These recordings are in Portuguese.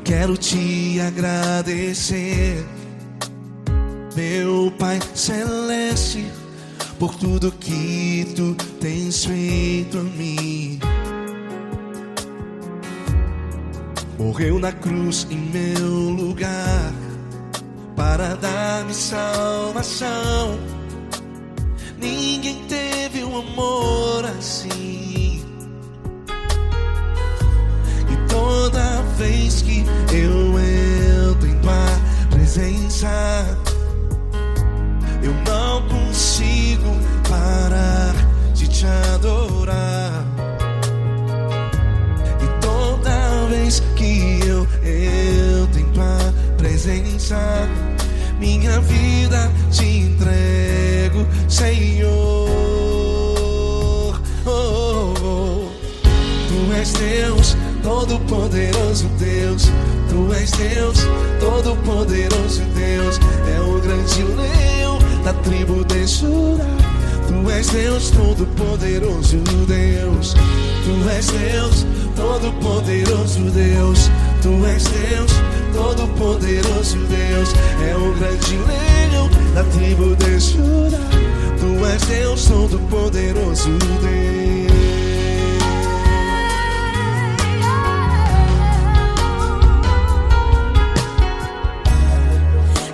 quero te agradecer, meu Pai Celeste, por tudo que tu tens feito a mim. Morreu na cruz em meu lugar para dar-me salvação. Ninguém teve um amor assim. E toda vez que eu entro em tua presença, eu não consigo parar de te adorar. E toda vez que eu entro em tua presença, minha vida te entrego, Senhor. Oh, oh, oh. Tu és Deus, Todo-Poderoso Deus. Tu és Deus, Todo-Poderoso Deus. É o grande leão da tribo de Judá. Tu és Deus, Todo-Poderoso Deus. Tu és Deus, Todo-Poderoso Deus. Tu és Deus, Todo-Poderoso Deus. É o grande leão da tribo de Judá. Tu és Deus, Todo-Poderoso Deus.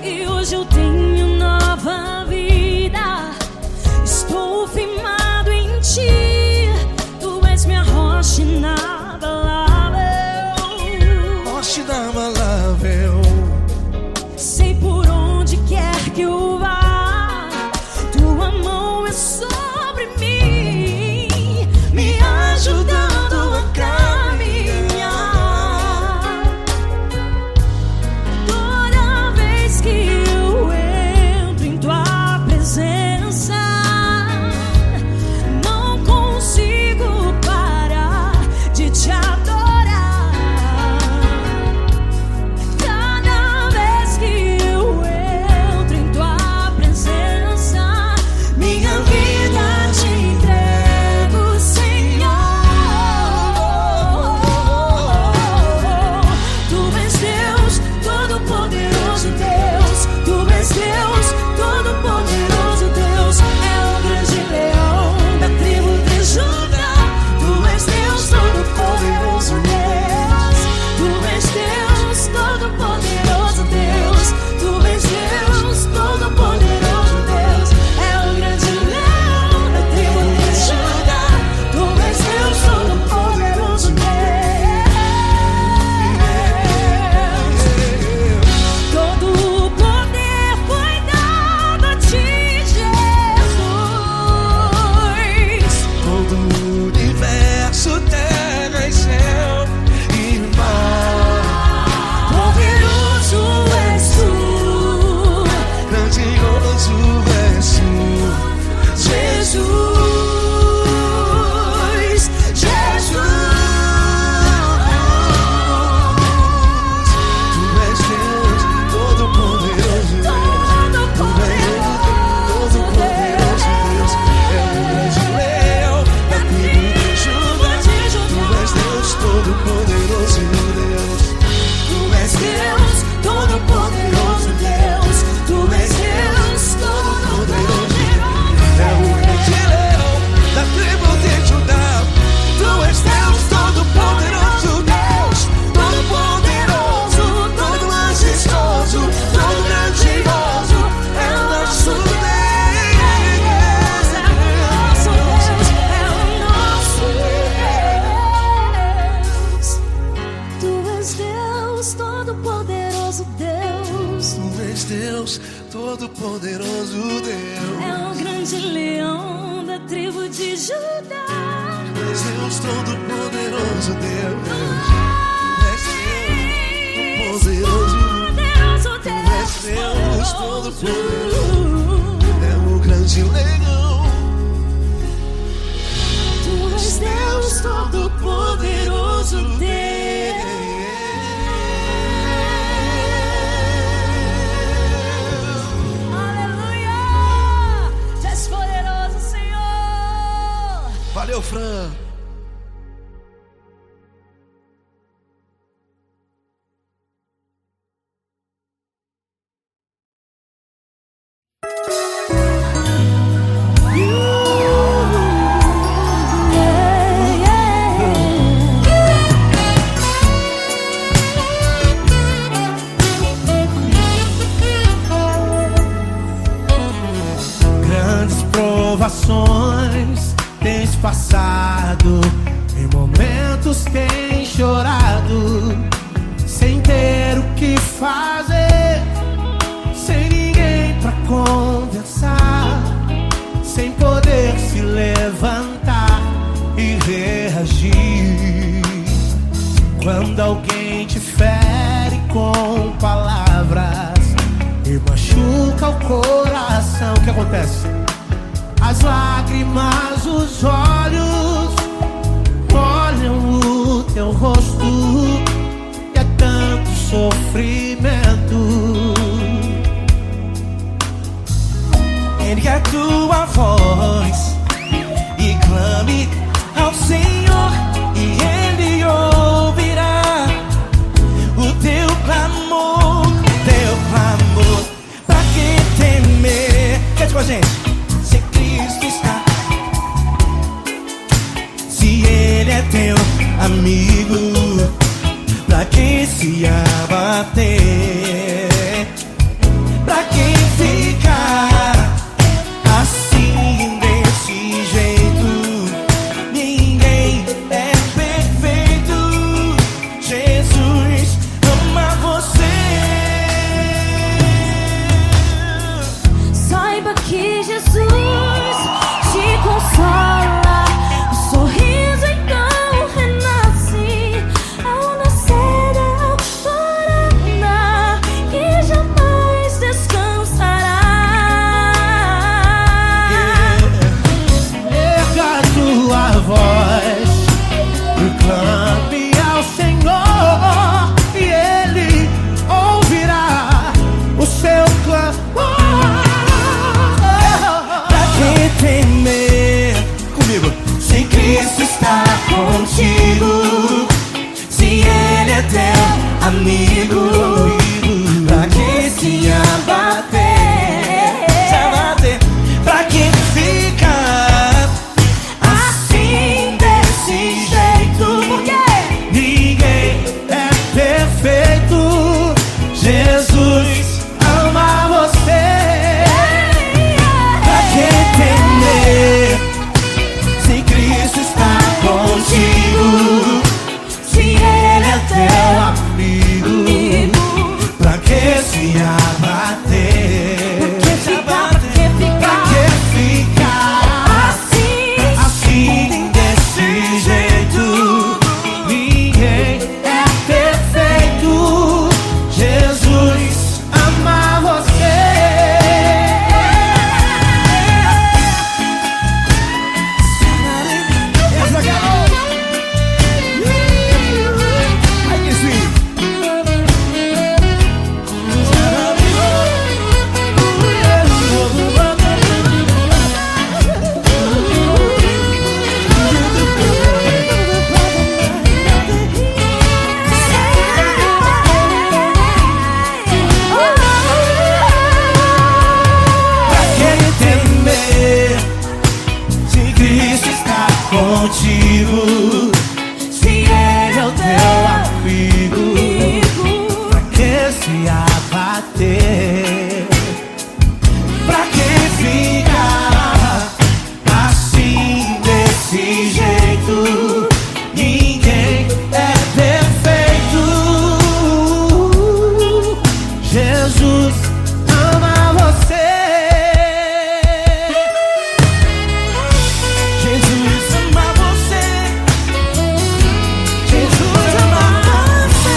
E hoje eu tenho nova vida, estou firmado em ti. Tu és minha rocha inabalável, Rocha inabalável. sei por onde quer que eu vá, tua mão é sobre mim, me ajudando a caminhar. Toda vez que eu entro em tua presença, não consigo parar de te adorar. Cada vez que eu entro em tua presença, minha vida te entrego, Senhor. Tu és Deus, Todo-Poderoso Deus. Tu és Deus, Todo-Poderoso Deus. É o grande leão da tribo de Judá. Tu és Deus, Todo-Poderoso Deus. Tu és Deus, Todo-Poderoso Deus. Tu és Deus, Todo-Poderoso Deus. É o grande leão da tribo de Judá. Tu és Deus, Todo-Poderoso Deus. Todo o poder foi dado a ti, Jesus. Todo o universo, terra e céu e mar. Poderoso és tu, Grandioso és tu, Jesus. Jesus. Tu és Deus, Todo-Poderoso Deus. Todo-Poderoso Deus. É o grande leão da tribo de Judá. Tu és Deus, Todo-Poderoso Deus. Tu és Deus, Todo-Poderoso Deus. Tu és Deus, Todo-Poderoso. É o grande leão da tribo de Judá. Tu és Deus, Todo-Poderoso Deus. Todo-Poderoso, todo majestoso, todo grandioso. É o nosso Deus. É o nosso Deus, é o nosso Deus. Tu és Deus, Todo-Poderoso Deus. Tu és Deus, Todo-Poderoso Deus. É o grande leão da tribo de Judá. Tu és Deus, Todo-Poderoso Deus. Tu és Deus, Todo-Poderoso. Poderoso Deus. Tu és Deus, Todo-Poderoso. É o grande leão. Tu és Deus, Todo-Poderoso Deus. Aleluia! Tu és poderoso, Senhor. Valeu, Fran. fazer, sem ninguém pra conversar, sem poder se levantar e reagir. Quando alguém te fere com palavras e machuca o coração, o que acontece? As lágrimas, os olhos olham o teu rosto e é tanto sofrimento. Ergue a tua voz e clame ao Senhor e Ele ouvirá o teu clamor, pra que temer? Cante com a gente. Se Cristo está, se Ele é teu amigo, pra que se abater? Pra quem ficar assim desse jeito? Ninguém é perfeito. Jesus ama você. Saiba que Jesus te consola. O sorriso então renasce ao nascer da alvorada, que jamais descansará. Erga a tua voz e clame ao Senhor e Ele ouvirá o seu clamor. Pra que temer? Comigo. Se Cristo está contigo, se Ele é teu amigo, pra que se abater? Pra que ficar assim desse jeito? Porque ninguém é perfeito. Jesus ama você. Pra que temer? Se Cristo está contigo, se Ele é teu amigo, pra que se abater? Pra que ficar assim desse jeito? Ninguém é perfeito. Jesus ama você. Essa galera. Ai, que sweet. Pra que temer? Se Cristo está contigo, se Ele é o teu amigo, pra que se abater? Pra que ficar assim desse jeito? Ninguém é perfeito. Jesus ama você. Jesus ama você. Jesus ama você.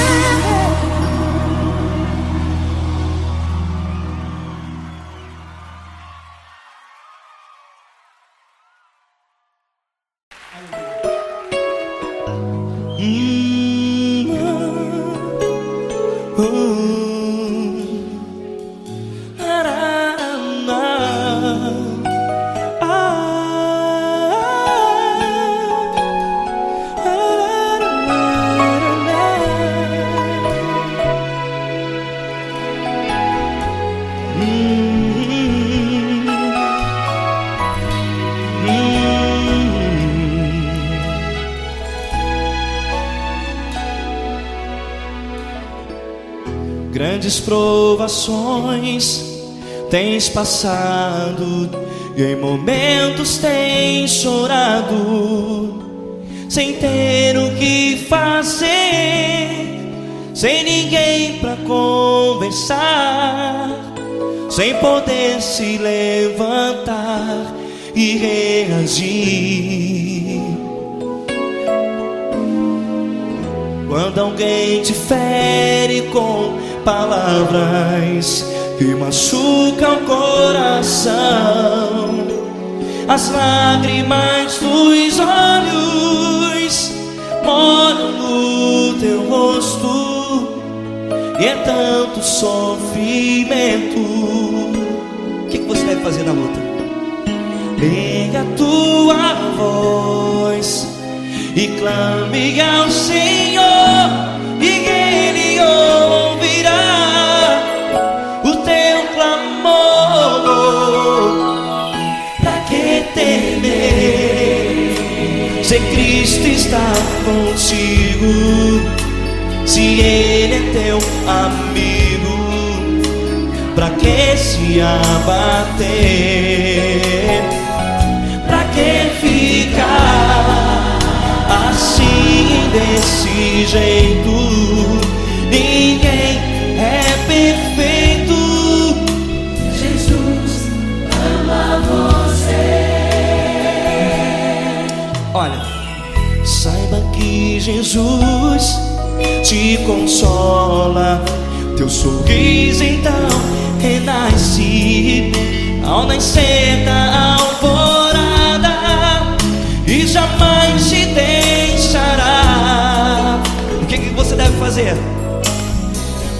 Grandes provações tens passado e em momentos tens chorado, sem ter o que fazer, sem ninguém pra conversar, sem poder se levantar e reagir. Quando alguém te fere com palavras que machucam o coração, as lágrimas dos olhos molham no teu rosto, e é tanto sofrimento. O que você deve fazer na luta? Pega a tua voz e clame ao Senhor, e Ele ouvirá o teu clamor. Pra que temer, se Cristo está contigo, se Ele é teu amigo? Pra que se abater? Pra que ficar assim, desse jeito? Ninguém é perfeito. Jesus ama você. Olha, saiba que Jesus te consola, teu sorriso então renasce ao nascer da alvorada e jamais te deixará. O que você deve fazer?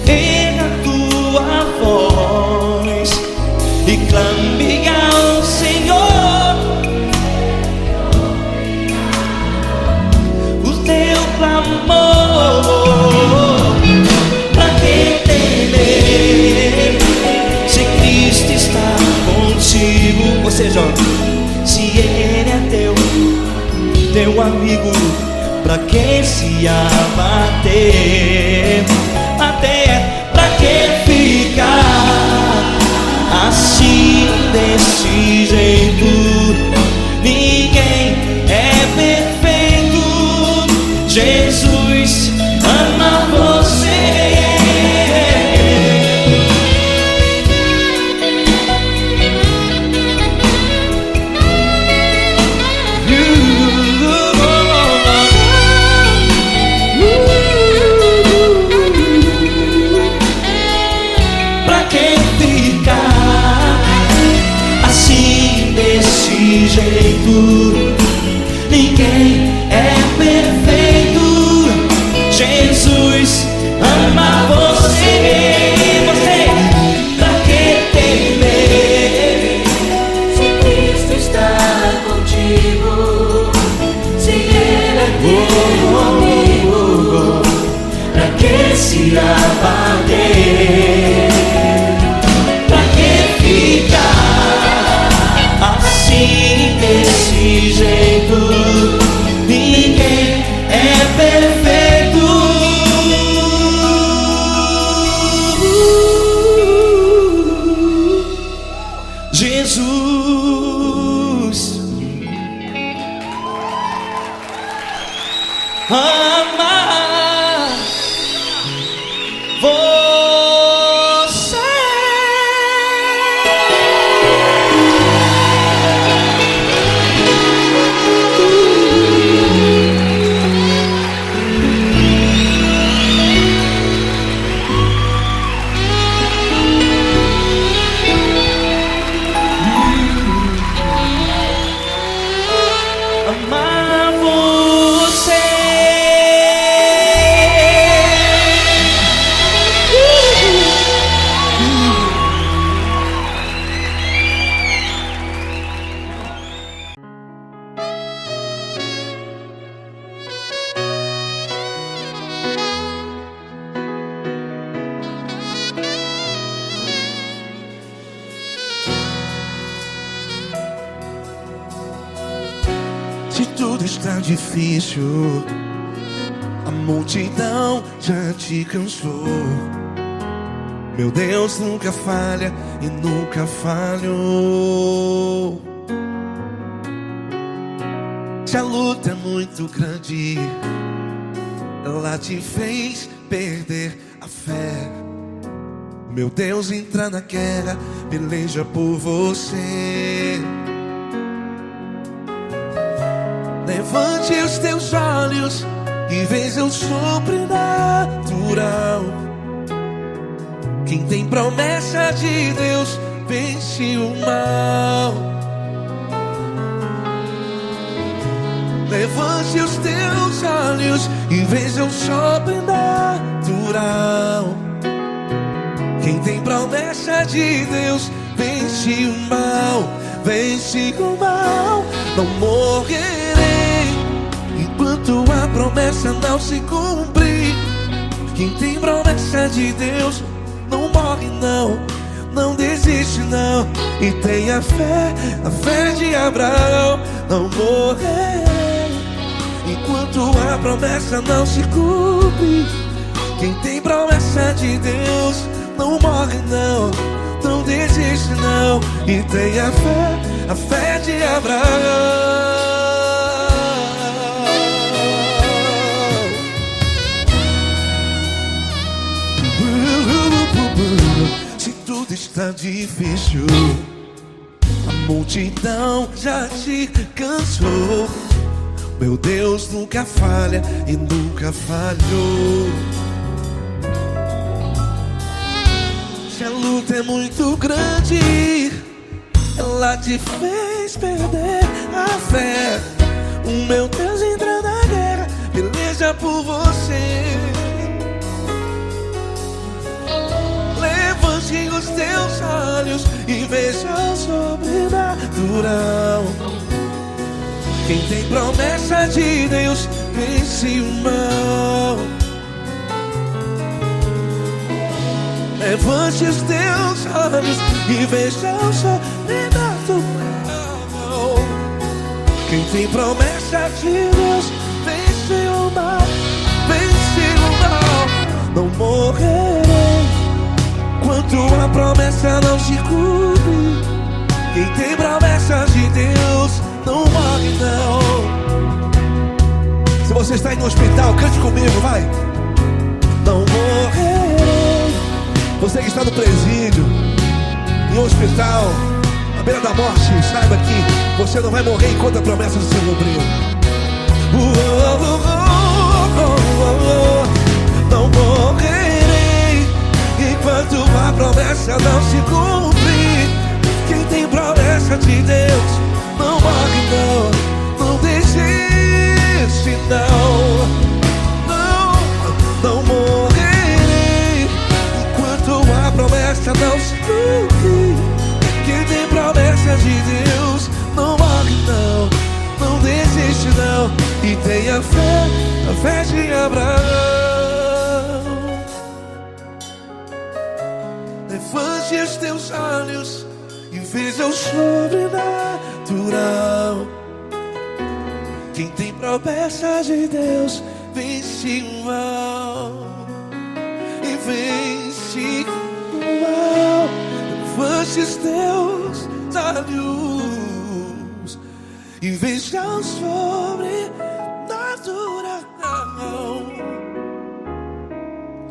Erga a tua voz e clame ao Senhor, o teu clamor. Pra que temer, se Cristo está contigo? Ou seja, se Ele é teu amigo, pra que se abater? Até pra que ficar assim, desse jeito? Ninguém é perfeito. Jesus ama você. Pra que ficar assim, desse jeito? Ninguém é perfeito. Jesus ama você. Você, pra que temer, Se Cristo está contigo, se Ele é teu amigo, pra que se abater? Pra que ficar assim, desse jeito? Ninguém é perfeito. Jesus ama você. Amar você. Se tudo está difícil, a multidão já te cansou. Meu Deus nunca falha e nunca falhou. Se a luta é muito grande, ela te fez perder a fé. Meu Deus entra na guerra, peleja por você. Levante os teus olhos e veja o sobrenatural. Quem tem promessa de Deus vence o mal. Levante os teus olhos e veja o sobrenatural. Quem tem promessa de Deus vence o mal. Vence o mal. Não morrerei enquanto a promessa não se cumprir. Quem tem promessa de Deus não morre não, não desiste não. E tenha fé, a fé de Abraão. Não morrerei enquanto a promessa não se cumpre. Quem tem promessa de Deus não morre não, não desiste não. E tenha fé, a fé de Abraão. Se tudo está difícil, a multidão já te cansou. Meu Deus nunca falha e nunca falhou. Se a luta é muito grande, ela te fez perder a fé. O meu Deus entra na guerra, peleja por você. Levante os teus olhos e veja o sobrenatural. Quem tem promessa de Deus vence o mal. Levante os teus olhos e veja o sobrenatural. Quem tem promessa de Deus vence o mal. Vence o mal. Não morrerei enquanto a promessa não se cumpre. Quem tem promessa de Deus não morre não. Se você está aí no hospital, cante comigo, vai. Não morrerei. Você que está no presídio, em um hospital, à beira da morte, saiba que você não vai morrer enquanto a promessa não se cumprir. Não morrerei enquanto a promessa não se cumprir. Quem tem promessa de Deus não morre não, não desiste não. Não morrerei enquanto a promessa não se cumprir. Quem tem promessa de Deus não morre não, não desiste não. E tenha fé, a fé de Abraão. Levante os teus olhos e veja o sobrenatural. Quem tem promessa de Deus vence o mal. E vence o mal. Levante os teus olhos e veja o sobrenatural.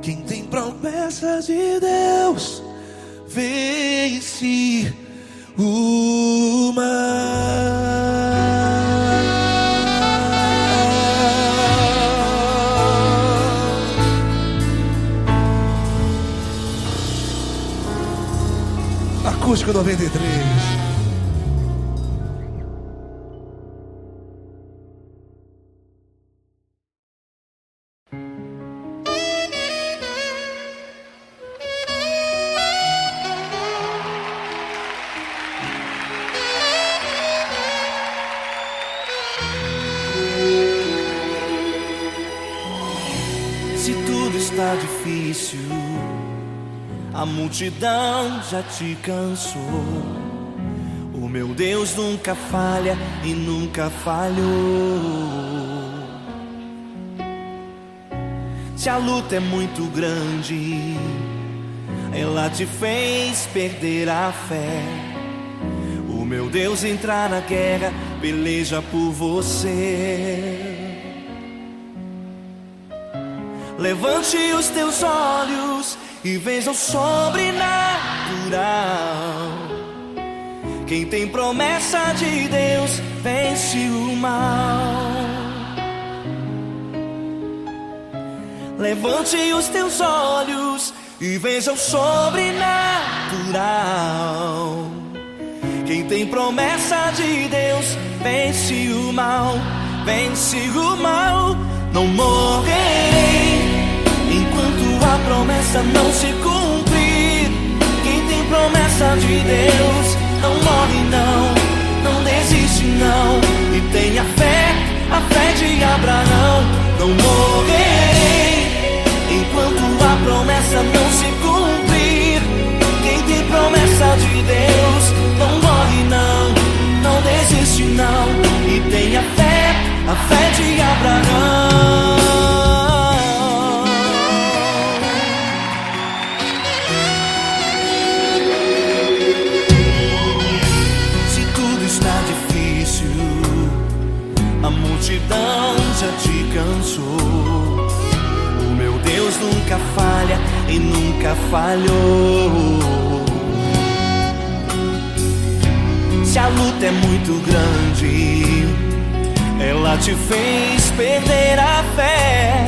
Quem tem promessa de Deus vence o mal. Acústico 93. Se tudo está difícil, a multidão já te cansou. O meu Deus nunca falha e nunca falhou. Se a luta é muito grande, ela te fez perder a fé. O meu Deus entra na guerra, peleja por você. Levante os teus olhos e veja o sobrenatural. Quem tem promessa de Deus vence o mal. Levante os teus olhos e veja o sobrenatural. Quem tem promessa de Deus vence o mal, vence o mal. Não morrerei enquanto a promessa não se cumprir. Quem tem promessa de Deus não morre não, não desiste não. E tenha fé, a fé de Abraão. Não morrerei enquanto a promessa não se cumprir. Quem tem promessa de Deus não morre não, não desiste não. E tenha fé, a fé de Abraão. Se tudo está difícil, a multidão já te cansou. O meu Deus nunca falha e nunca falhou. Se a luta é muito grande, ela te fez perder a fé.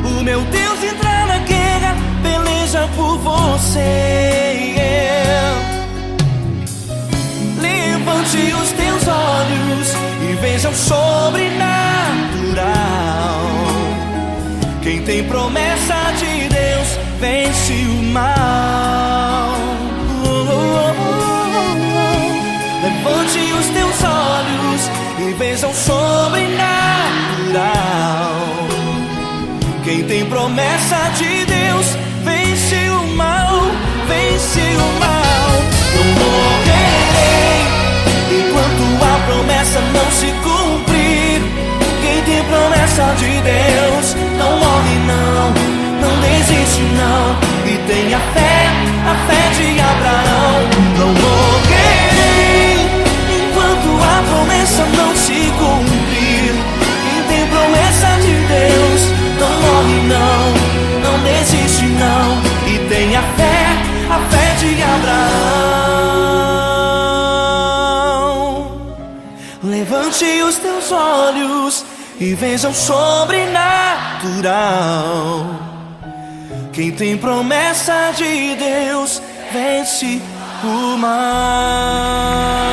O meu Deus entra na guerra, peleja por você. Levante os teus olhos e veja o sobrenatural. Quem tem promessa de Deus vence o mal. Levante os teus olhos e veja o sobrenatural. Quem tem promessa de Deus vence o mal, vence o mal. Não morrerei enquanto a promessa não se cumprir. Quem tem promessa de Deus não morre não, não desiste não. E tenha fé, a fé de Abraão. Não morrerei enquanto a promessa não se cumprir. Quem tem promessa de Deus não morre não, não desiste não. E tenha fé, a fé de Abraão. Levante os teus olhos e veja o sobrenatural. Quem tem promessa de Deus vence o mal.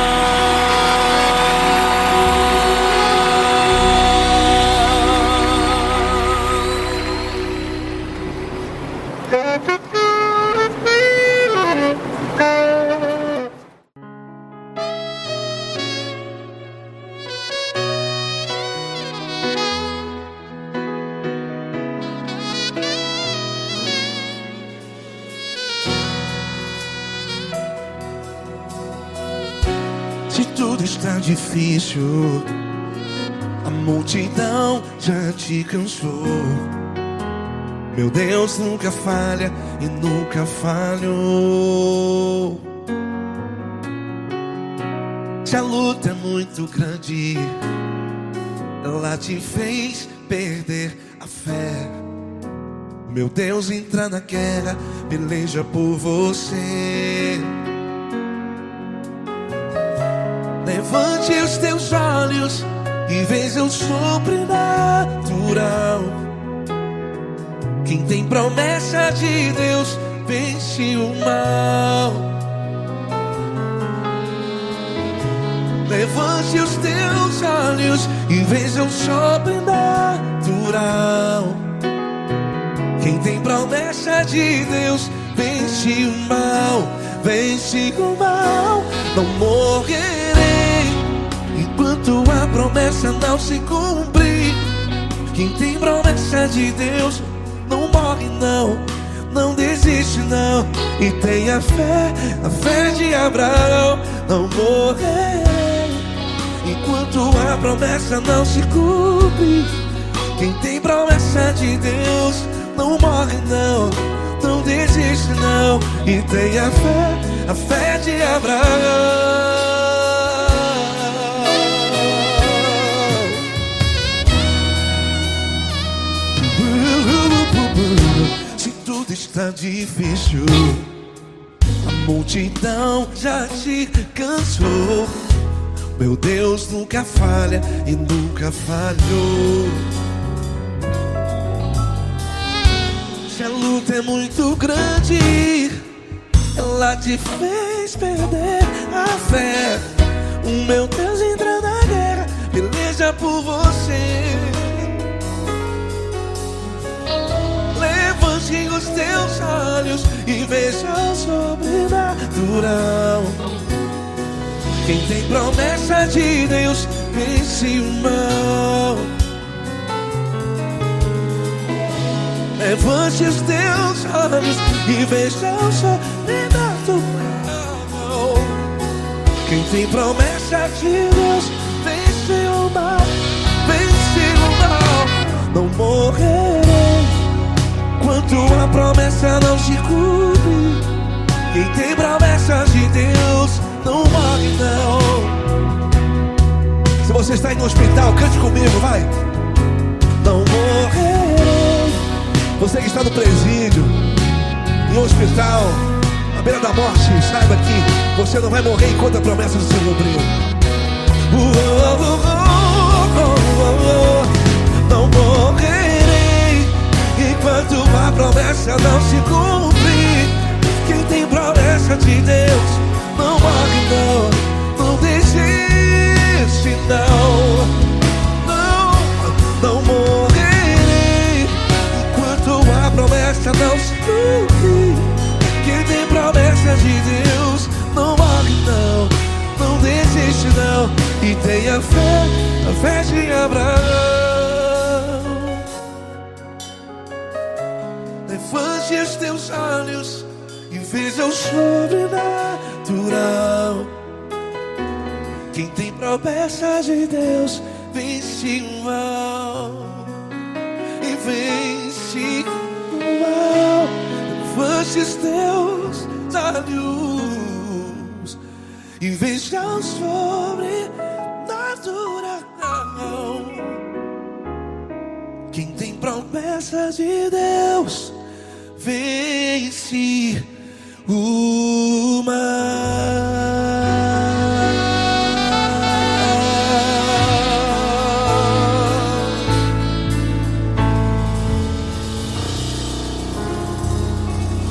Se tudo está difícil, a multidão já te cansou. Meu Deus nunca falha e nunca falhou. Se a luta é muito grande, ela te fez perder a fé. Meu Deus entra na guerra, peleja por você. Levante os teus olhos e veja o sobrenatural. Quem tem promessa de Deus vence o mal. Levante os teus olhos e veja o sobrenatural. Quem tem promessa de Deus vence o mal, vence o mal. Não morrerei enquanto a promessa não se cumprir. Quem tem promessa de Deus não morre não, não desiste não. E tenha fé, a fé de Abraão. Não morrerei enquanto a promessa não se cumpre. Quem tem promessa de Deus não morre não, não desiste não. E tenha fé, a fé de Abraão. está difícil, a multidão já te cansou. Meu Deus nunca falha e nunca falhou. Se a luta é muito grande, ela te fez perder a fé. O meu Deus entra na guerra, peleja por você. Levante os teus olhos e veja o sobrenatural. Quem tem promessa de Deus vence o mal. Levante os teus olhos e veja o sobrenatural. Quem tem promessa de Deus vence o mal, vence o mal. Não morrerei enquanto a promessa não se cumpre. Quem tem promessa de Deus não morre não. Se você está aí no hospital, cante comigo, vai. Não morrerei. Você que está no presídio, em um hospital, à beira da morte, saiba que você não vai morrer enquanto a promessa não se cumprir. Não morrerei enquanto a promessa não se cumprir. Quem tem promessa de Deus não morre não, não desiste não. Não morrerei enquanto a promessa não se cumprir. Quem tem promessa de Deus não morre não, não desiste não. E tenha fé, a fé de Abraão. Levante os teus olhos e veja o sobrenatural. Quem tem promessa de Deus vence o mal, e vence o mal. Levante os teus olhos e veja o sobrenatural. Quem tem promessa de Deus vence o mal.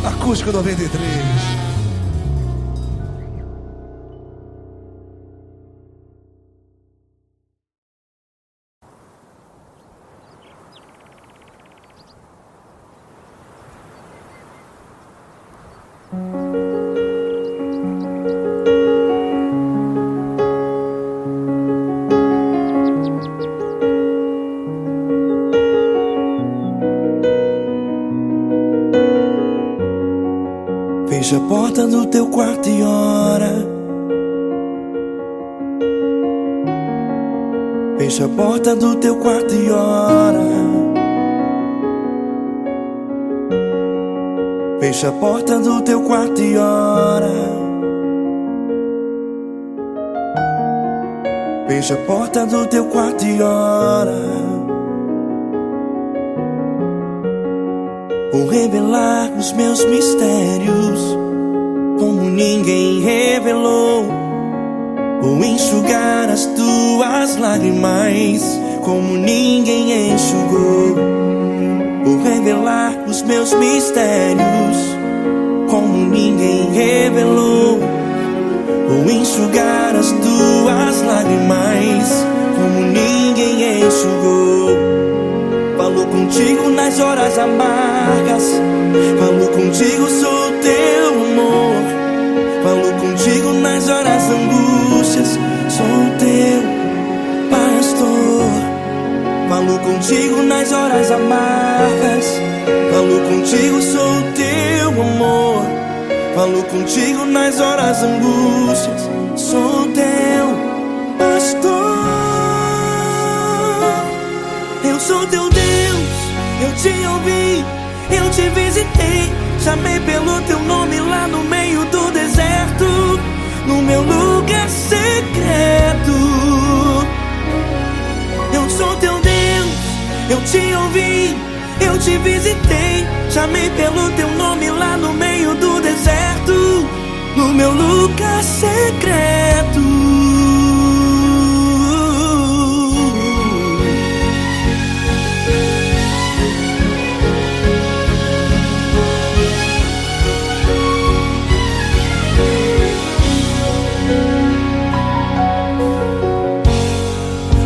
Acústico 93. Fecha a porta do teu quarto e ora. Fecha a porta do teu quarto e ora. Fecha a porta do teu quarto e ora. Fecha a porta do teu quarto e ora. Vou revelar os meus mistérios como ninguém revelou. Vou enxugar as tuas lágrimas como ninguém enxugou. Vou revelar os meus mistérios como ninguém revelou. Vou enxugar as tuas lágrimas como ninguém enxugou. Falo contigo nas horas amargas, falo contigo, sou teu amor. Falo contigo nas horas angústias, sou teu pastor. Falo contigo nas horas amargas, falo contigo, sou teu amor. Falo contigo nas horas angústias, sou teu pastor. Eu sou teu Deus, eu te ouvi, eu te visitei. Chamei pelo teu nome lá no meio do deserto, no meu lugar secreto. Eu sou teu Deus, eu te ouvi, eu te visitei, chamei pelo teu nome lá no meio do deserto, no meu lugar secreto.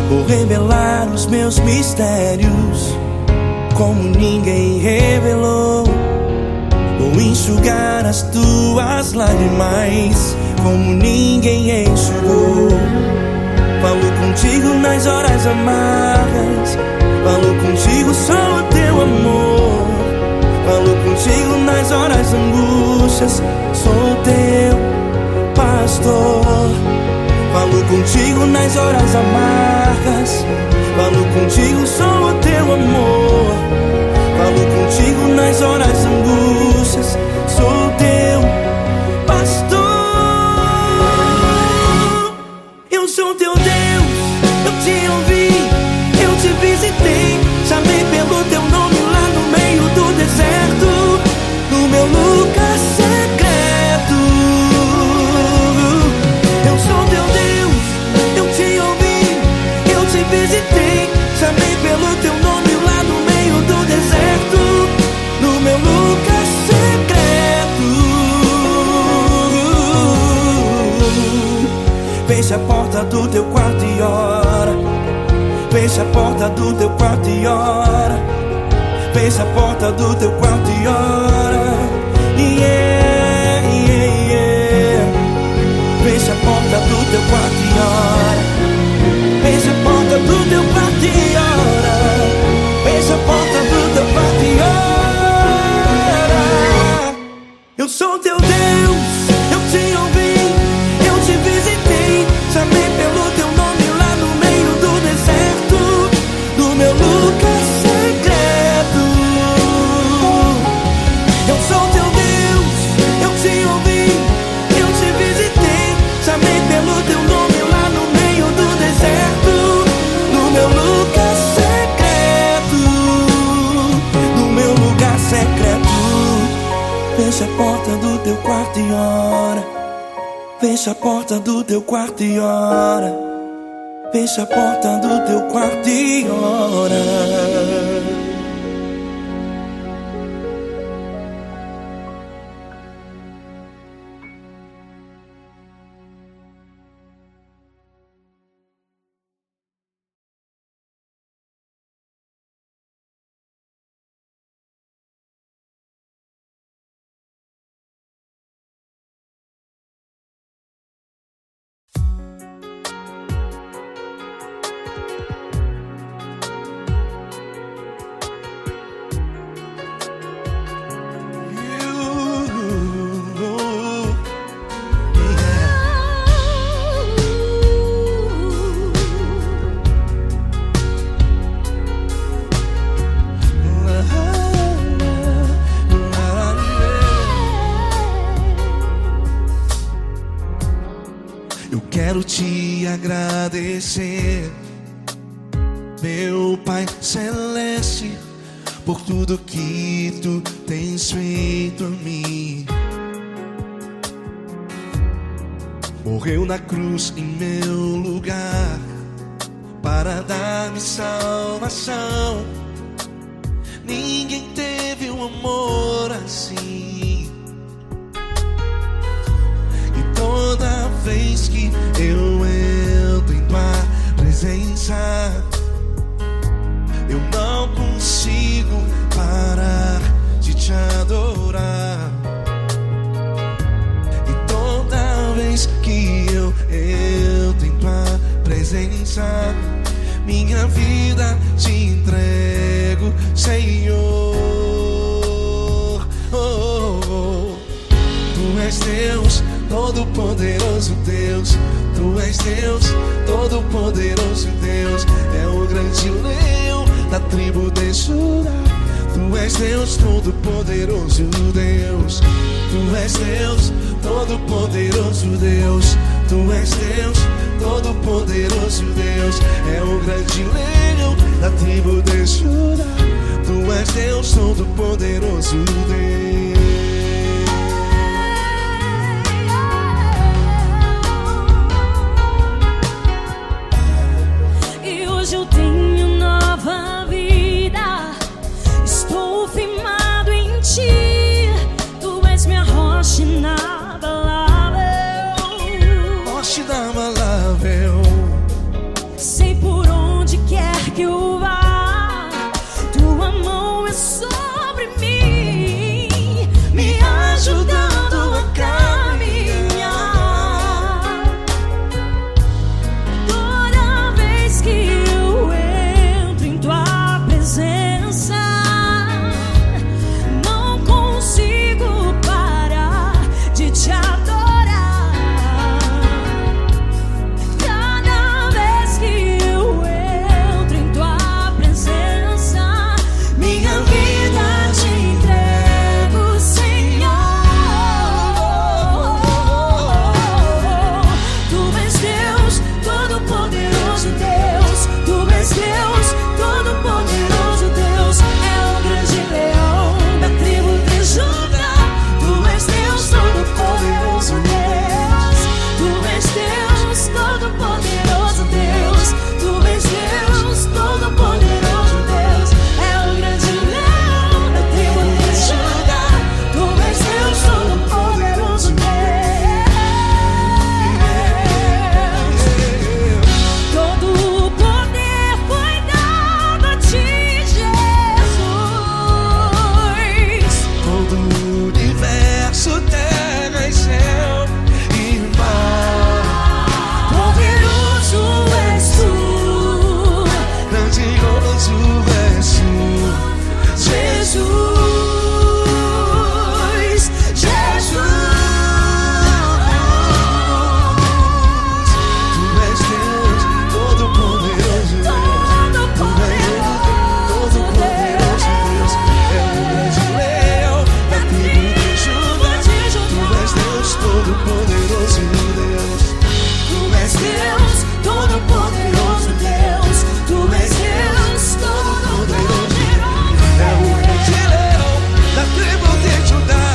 Vou revelar os meus mistérios como ninguém revelou. Vou enxugar as tuas lágrimas como ninguém enxugou. Falo contigo nas horas amargas, falo contigo só o teu amor. Falo contigo nas horas angústias, sou teu pastor. Falo contigo nas horas amargas, falo contigo só o teu amor. Falo contigo nas horas angústias, sou teu pastor. Eu sou teu Deus, eu te ouvi, eu te visitei, chamei pelo teu nome lá no meio do deserto, no meu lugar secreto. Eu sou teu Deus, eu te ouvi, eu te visitei, chamei pelo teu nome lá no meio do deserto, no meu lugar secreto. Fecha a porta do teu quarto e ora. Fecha a porta do teu quarto e ora. Fecha a porta do teu quarto e ora. Yeah, yeah, yeah. Fecha a porta do teu quarto e ora. Fecha a porta do teu quarto e ora. Fecha a porta do teu quarto e ora. Eu sou teu Deus, eu te ouvi, eu te visitei, chamei pelo teu nome lá no meio do deserto, no meu lugar secreto. Eu sou teu Deus, eu te ouvi, eu te visitei, chamei pelo teu nome lá no meio do deserto, no meu lugar secreto, no meu lugar secreto. Fecha a porta do teu quarto e ora. Fecha a porta do teu quarto e ora. Fecha a porta do teu quarto e ora. Quero te agradecer, meu Pai Celeste, por tudo que tu tens feito a mim. Morreu na cruz em meu lugar para dar-me salvação. Ninguém teve um amor assim. E toda vez que eu entro em tua presença, eu não consigo parar de te adorar. E toda vez que eu entro em tua presença, minha vida te entrego, Senhor. Oh, oh. Tu és Deus, Todo-Poderoso Deus. Tu és Deus, Todo-Poderoso Deus. É o grande leão da tribo de Judá. Tu és Deus, Todo-Poderoso Deus. Tu és Deus, Todo-Poderoso Deus. Tu és Deus, Todo-Poderoso Deus. É o grande leão da tribo de Judá. Tu Tu és Deus Todo-Poderoso, Deus. E hoje eu tenho nova vida, estou firmado em Ti. Tu és minha rocha inabalável, Rocha inabalável. sei por onde quer que eu vá, Tua mão é sobre mim, me ajudando a caminhar. Toda vez que eu entro em Tua presença, não consigo parar de Te adorar. Cada vez que eu entro em Tua presença, minha vida Te entrego, Senhor. Tu és Deus Todo-Poderoso, Deus. Tu és Deus Todo-Poderoso, Deus. É o grande leão da tribo de Judá. Tu és Deus Todo-Poderoso, Deus. Tu és Deus Todo-Poderoso, Deus. Tu és Deus Todo-Poderoso, Deus. É o grande leão da tribo de Judá. Tu és Deus Todo-Poderoso, Deus. Todo o poder foi dado a Ti, Jesus. Todo o universo, terra e céu e mar. Poderoso és Tu, Grandioso és Tu, Jesus, Jesus. Tu és Deus Todo-Poderoso, Deus. Todo-Poderoso Deus. É o grande leão da tribo de Judá. Tu és Deus Todo-Poderoso, Deus. Tu és Deus Todo-Poderoso, Deus. Tu és Deus Todo-Poderoso. É o grande leão da tribo de Judá.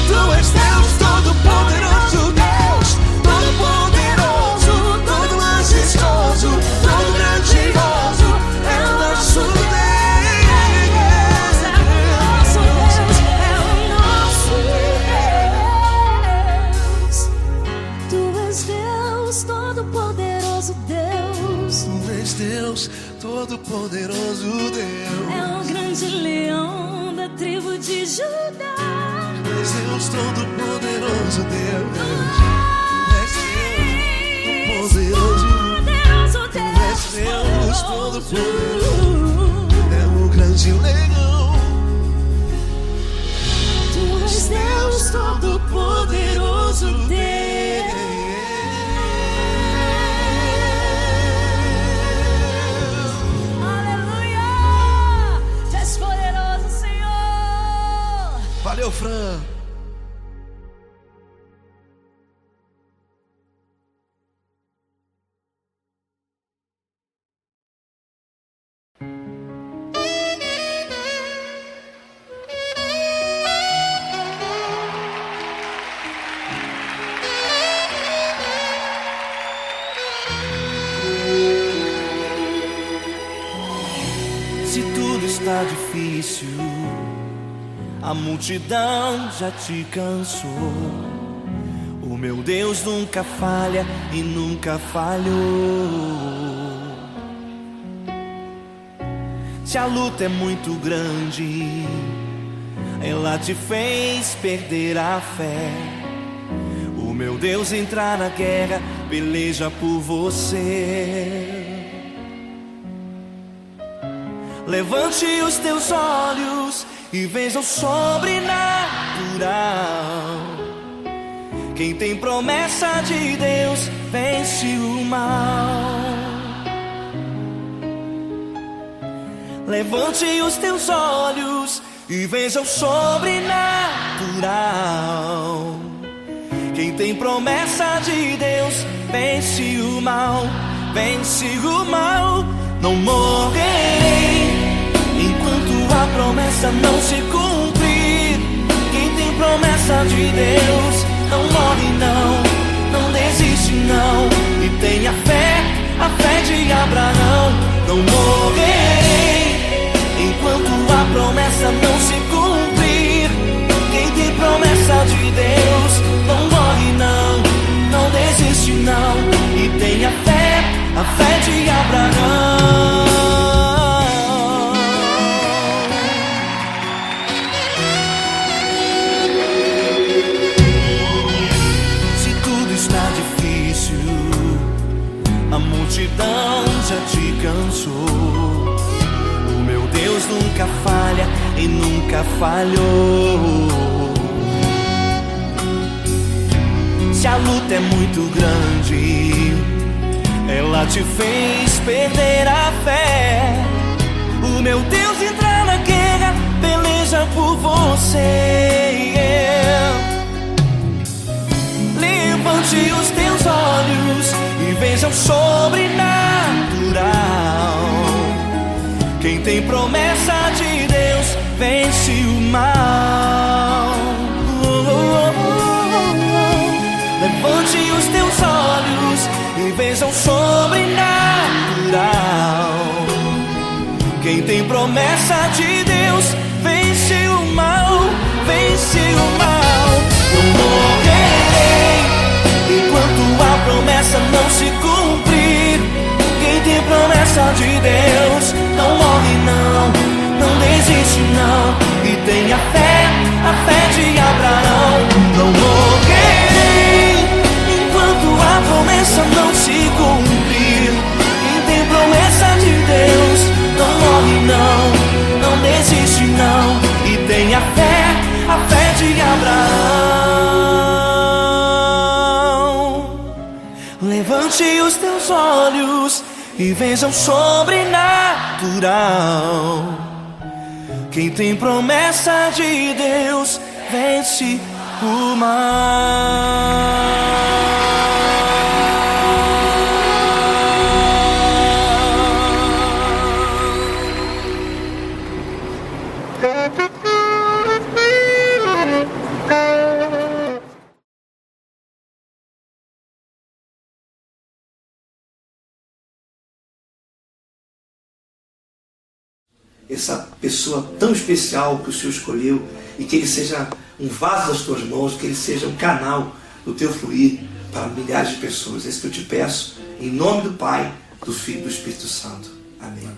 Tu és Deus Todo-Poderoso, Deus. Todo-Poderoso, todo majestoso, todo grandioso. É o nosso Deus, é o nosso Deus. Tu és Deus Todo-Poderoso, Deus. Tu és Deus Todo-Poderoso, Deus. É o grande leão da tribo de Judá. Tu és Deus Todo-Poderoso, Deus. Tu és Deus Todo-Poderoso. Poderoso Tu és Deus Todo-Poderoso. É o grande leão. Tu és Deus Todo-Poderoso, Deus. Aleluia! Tu és poderoso, Senhor. Valeu, Fran. Se tudo está difícil, a multidão já te cansou. O meu Deus nunca falha e nunca falhou. Se a luta é muito grande, ela te fez perder a fé. O meu Deus entra na guerra, peleja por você. Levante os teus olhos e veja o sobrenatural. Quem tem promessa de Deus vence o mal. Levante os teus olhos e veja o sobrenatural. Quem tem promessa de Deus vence o mal, vence o mal. Não morrerei enquanto a promessa não se cumprir, quem tem promessa de Deus não morre não desiste não. E tenha fé, a fé de Abraão. Não morrerei enquanto a promessa não se cumprir. Quem tem promessa de Deus não morre não desiste não. E tenha fé, a fé de Abraão. Se tudo está difícil, a multidão já te cansou, o meu Deus nunca falha e nunca falhou. Se a luta é muito grande, ela te fez perder a fé, o meu Deus entra na guerra, peleja por você. Levante os teus olhos e veja o sobrenatural. Quem tem promessa de Deus vence o mal. Levante os teus olhos e veja o sobrenatural. Quem tem promessa de Deus vence o mal, vence o mal. Eu morrerei enquanto a promessa não se cumprir. Quem tem promessa de Deus não morre não desiste não. E tenha fé, a fé de Abraão. Não morrerei enquanto a promessa não se cumprir. Quem tem promessa de Deus não morre não desiste não. E tenha fé, a fé de Abraão. Levante os teus olhos e veja o sobrenatural. Quem tem promessa de Deus vence o mal. Essa pessoa tão especial que o Senhor escolheu, e que ele seja um vaso das tuas mãos, que ele seja um canal do teu fluir para milhares de pessoas. É isso que eu te peço, em nome do Pai, do Filho e do Espírito Santo. Amém.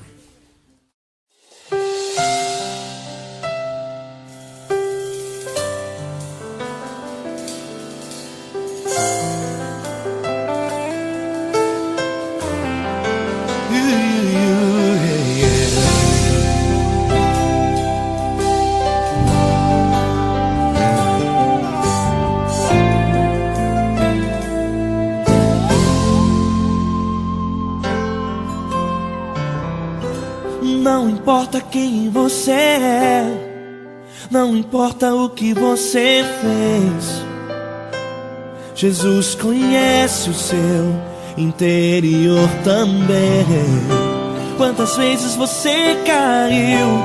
Não importa quem você é, não importa o que você fez, Jesus conhece o seu interior também. Quantas vezes você caiu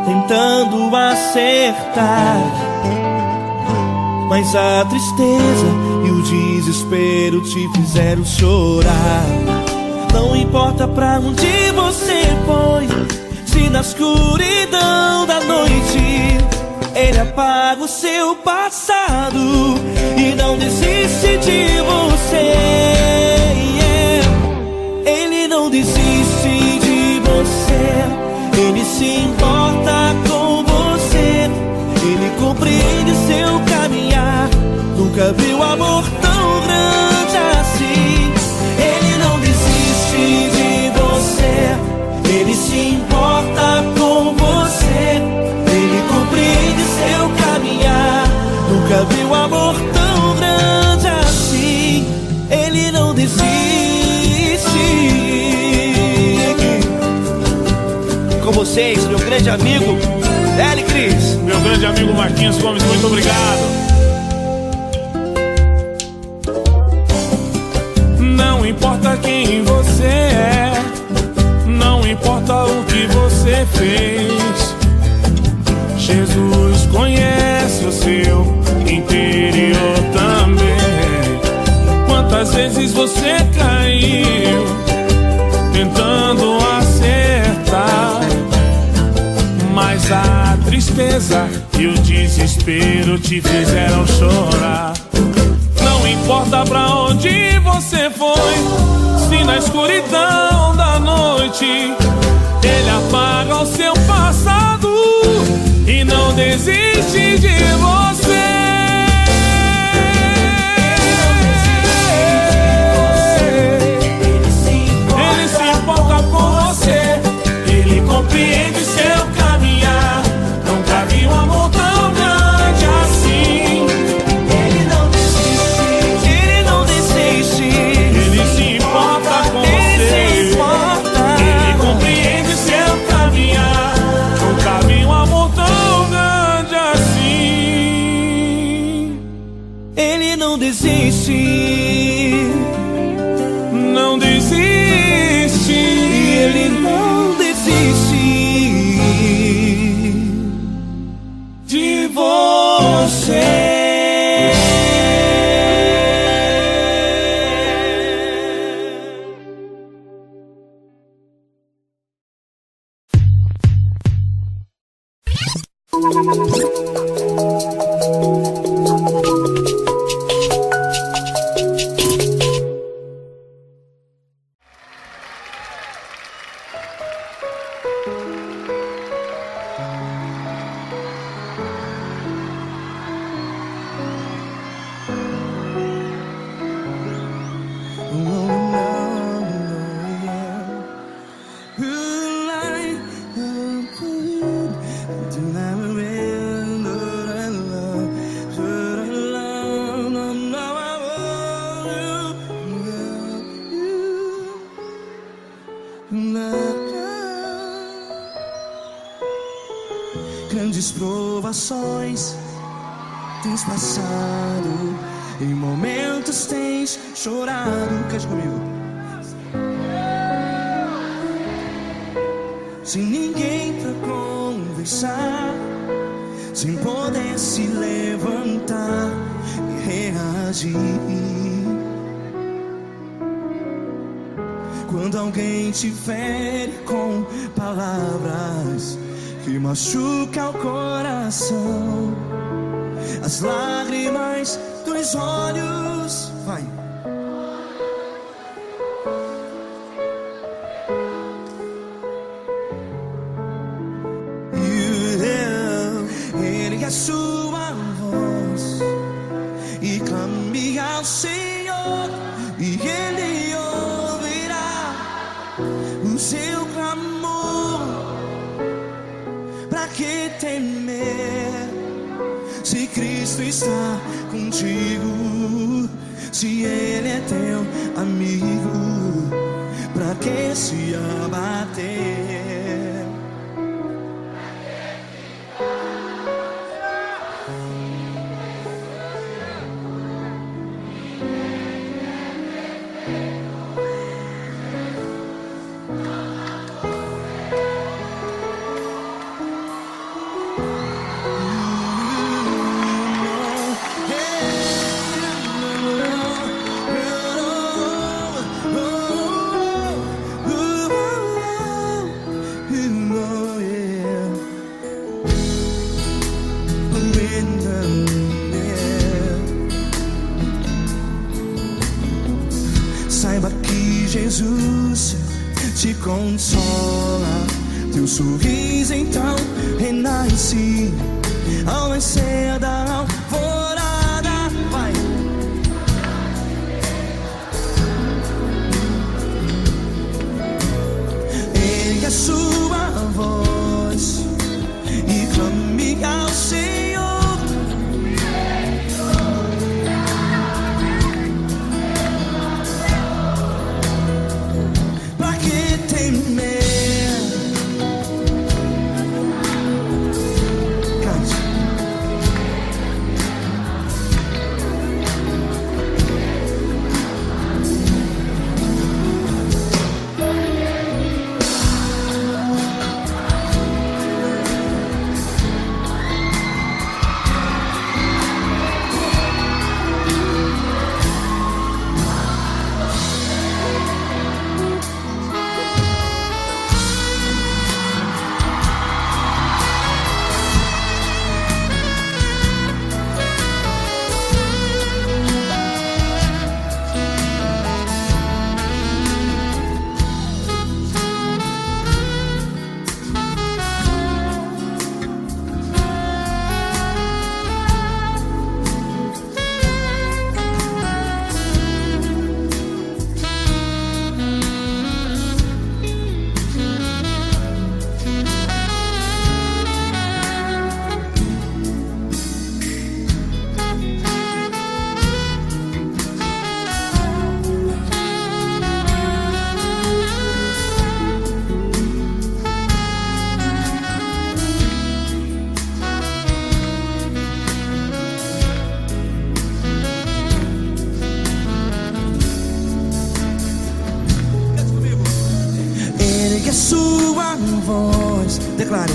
tentando acertar, mas a tristeza e o desespero te fizeram chorar. Não importa pra onde você foi, se na escuridão da noite Ele apaga o seu passado e não desiste de você. Ele não desiste de você, Ele se importa com você, Ele compreende seu caminhar. Nunca viu amor tão grande assim. Ele não desiste de você, Ele se importa com você, Ele compreende seu caminhar. Nunca viu amor tão grande assim. Ele não desiste. Com vocês, meu grande amigo L. Cris. Meu grande amigo Marquinhos Gomes, muito obrigado. Não importa quem você é, não importa o que você fez, Jesus conhece o seu interior também. Quantas vezes você caiu tentando acertar, mas a tristeza e o desespero te fizeram chorar. Não importa pra onde você foi, se na escuridão da noite Ele apaga o seu passado e não desiste de você. Ele se importa com você, Ele compreende seu caminhar. Nunca vi um amor tão grande assim. Ele não desiste, Ele não desiste. Ele se importa com você, Ele compreende seu caminhar. Nunca vi um amor tão grande assim. Ele não desiste, não desiste. Ele não desiste de você. Grandes provações tens passado, em momentos tens chorado. Cante comigo. Sem ninguém pra conversar, sem poder se levantar e reagir. Quando alguém te fere com palavras que machuca o coração, as lágrimas dos olhos, vai. Ele é sua voz e clame ao Senhor e Ele ouvirá o seu clamor. Pra que temer se Cristo está contigo? Se Ele é teu amigo, pra que se abater? Saiba que Jesus te consola, teu sorriso então renasce ao nascer da alvorada. Vai. Ele é sua voz e clame ao Senhor. Pra que temer? Cante. a sua voz. Declare.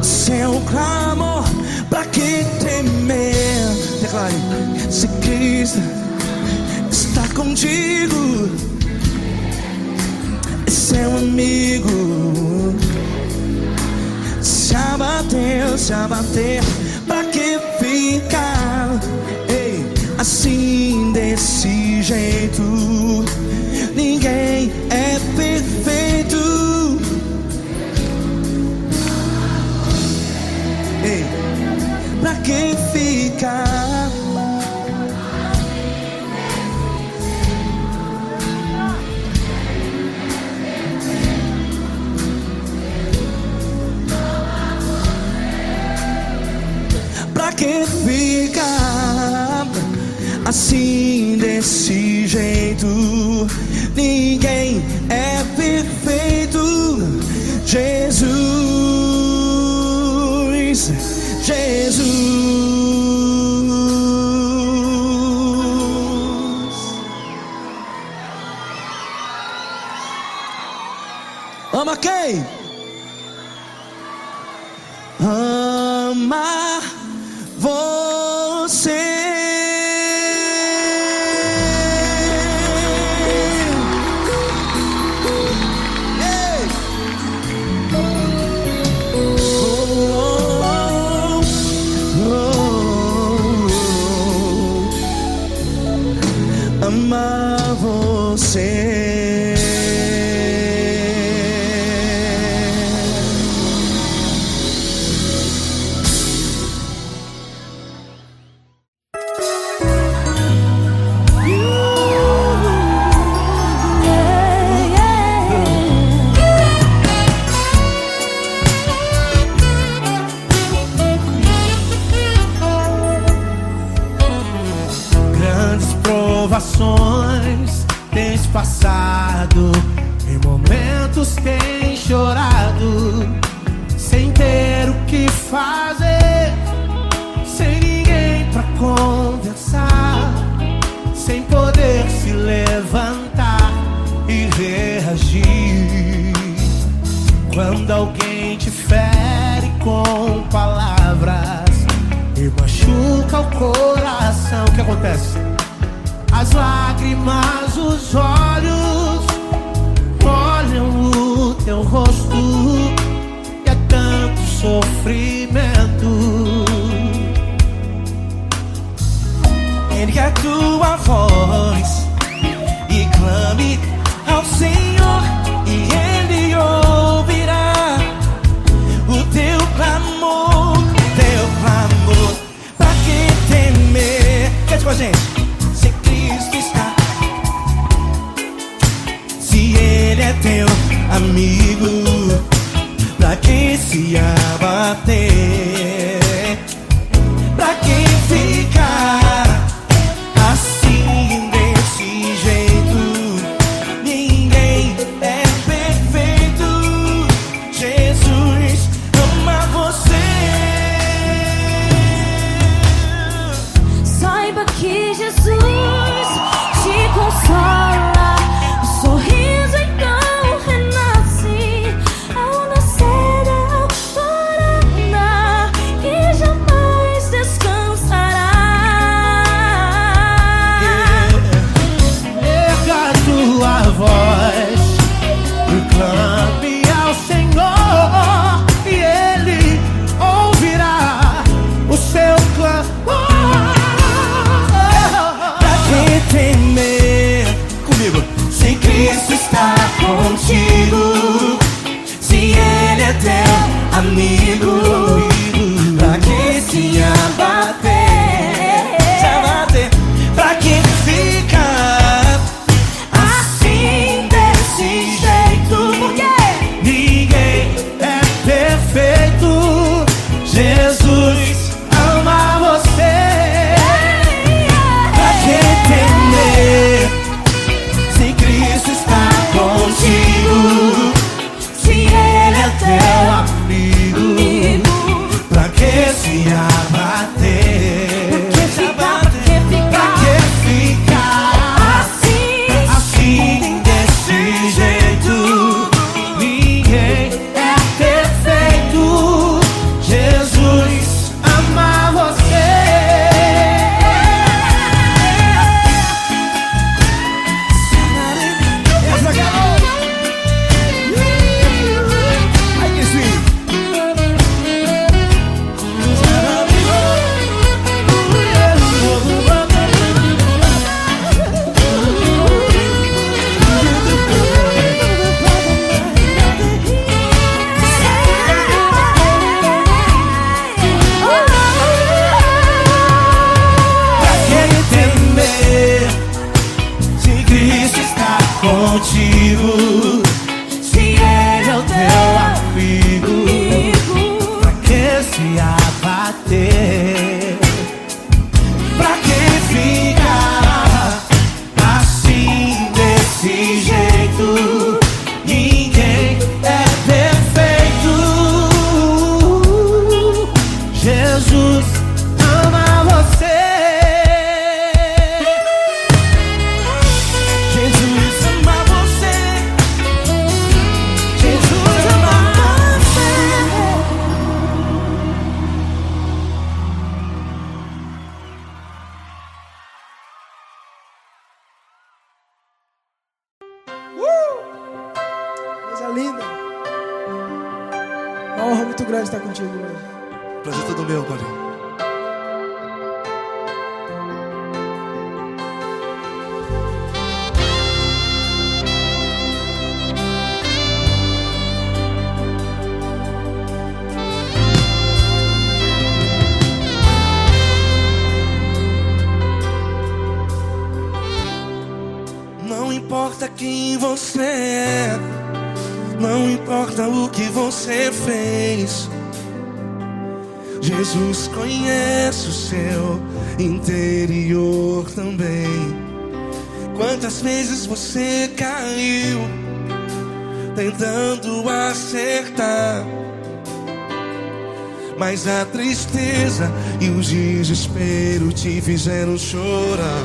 Seu clamor, pra que temer? Declare. Se Cristo está contigo, é seu amigo. Se abater, pra que ficar? Ei, assim desse jeito, ninguém é perfeito. Ei, pra que ficar? Pra que ficar assim desse jeito? Ninguém é perfeito. Jesus, Jesus. Ama quem? Ama você. Ei. Amar você. Provações tens passado, em momentos tens chorado, sem ter o que fazer, sem ninguém pra conversar, sem poder se levantar e reagir. Quando alguém te fere com palavras e machuca o coração, o que acontece? As lágrimas, os olhos molham o teu rosto, e é tanto sofrimento. Ergue a tua voz e clame ao Senhor, e Ele ouvirá o teu clamor, teu clamor. Pra que temer? Cante com a gente. Ele é teu amigo, pra que se abater? Pra que ficar assim desse jeito? Ninguém é perfeito. Jesus ama você. Saiba que Jesus te consola. Clame ao Senhor e Ele ouvirá o seu clamor. Pra que temer? Comigo. Se Cristo está contigo, se Ele é teu amigo, pra que se abater? Se abater. Pra que ficar assim desse jeito? Jesus ama você. Pra que temer? Se Cristo está contigo, linda. Uma honra muito grande estar contigo hoje. Prazer todo meu, Paulinho. Não importa quem você é, não importa o que você fez, Jesus conhece o seu interior também. Quantas vezes você caiu tentando acertar, mas a tristeza e o desespero te fizeram chorar.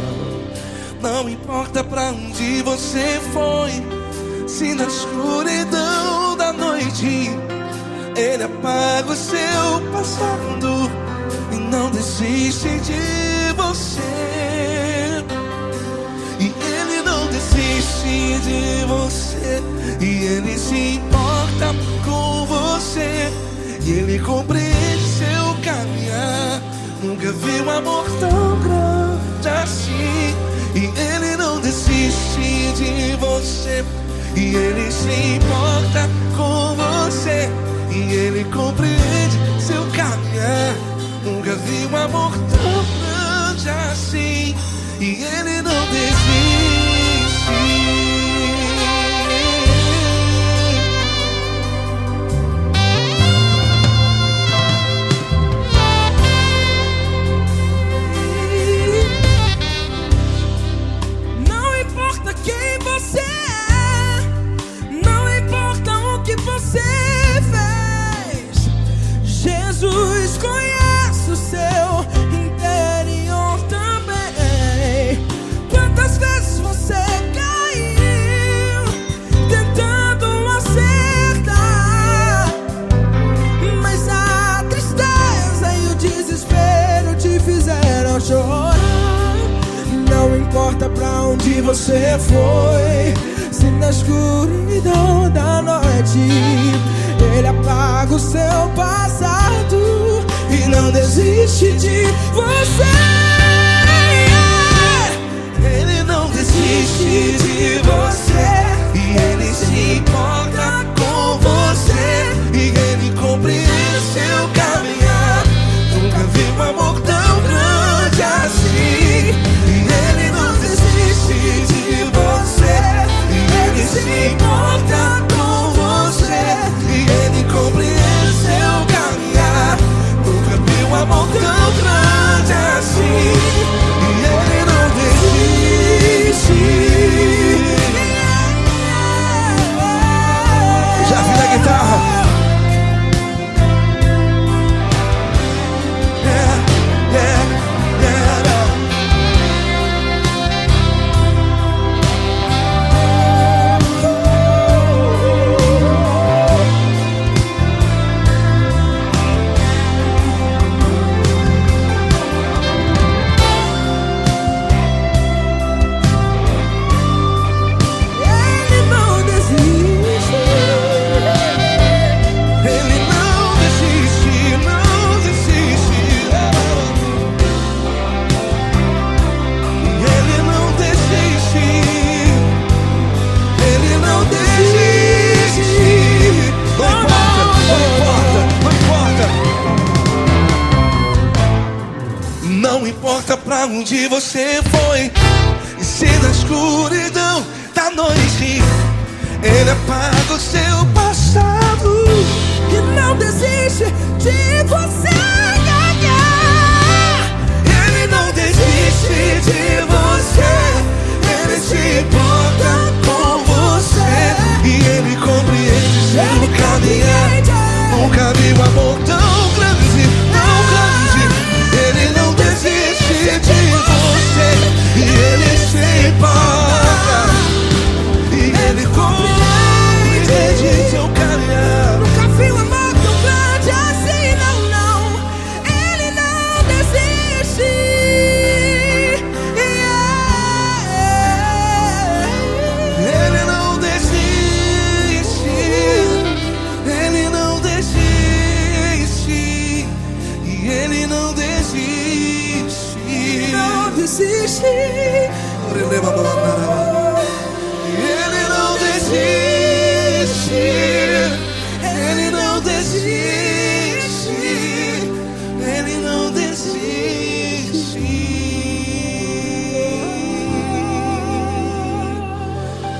Não importa pra onde você foi, se na escuridão da noite Ele apaga o seu passado e não desiste de você. E Ele não desiste de você, e Ele se importa com você, e Ele compreende seu caminhar. Nunca vi um amor tão grande assim. E Ele não desiste de você, e Ele se importa com você, e Ele compreende seu caminhar. Nunca vi um amor tão grande assim. E Ele não desiste. Jesus conhece o seu interior também. Quantas vezes você caiu tentando acertar, mas a tristeza e o desespero te fizeram chorar. Não importa pra onde você foi, se na escuridão da noite Ele apaga o seu passado e não desiste de você. Ele não desiste de você, e Ele se importa com você, e Ele compreende seu caminhar. Nunca vi um amor tão grande assim. E Ele não desiste de você, e Ele se importa com você, e Ele compreende seu caminhar. Nunca vi um amor tão grande assim. E Ele não desiste. Já vi na guitarra. Não importa pra onde você foi, e se na escuridão da noite Ele apaga o seu passado E não desiste de você ganhar. Ele não desiste de você, Ele se importa com você, e Ele compreende seu caminhar. Nunca vi um amor tão grande, tão grande. Ele não desiste de você, e Ele se importa, e Ele compreende seu caminhar. Nunca vi um amor tão grande assim, não, não. Ele não desiste. Ele não desiste. Ele não desiste, Ele não desiste, Ele não desiste.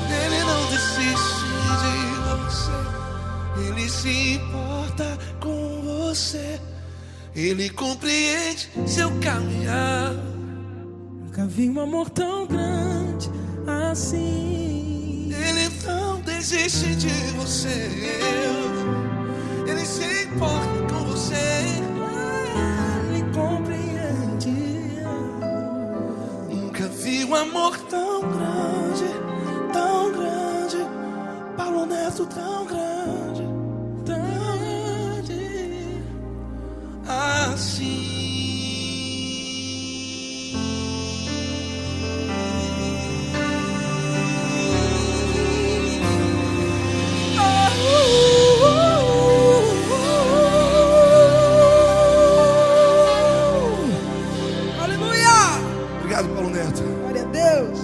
Ele não desiste de você, Ele se importa com você, Ele compreende seu caminhar. Nunca vi um amor tão grande assim. Ele não desiste de você, Ele se importa com você, Ele compreende. nunca vi um amor tão grande, Paulo Neto tão grande, assim. Aleluia! Obrigado, Paulo Neto. Glória a Deus.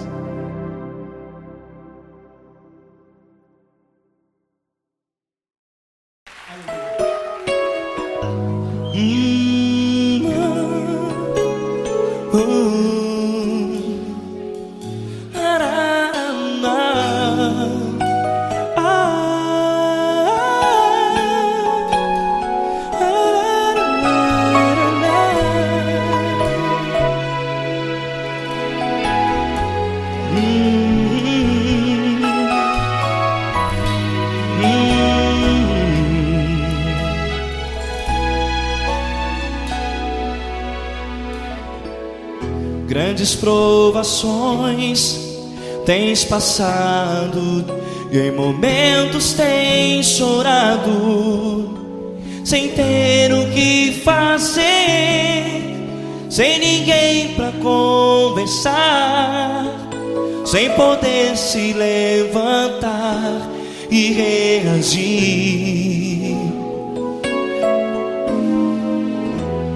Grandes provações tens passado e em momentos tens chorado, sem ter o que fazer, sem ninguém pra conversar, sem poder se levantar e reagir.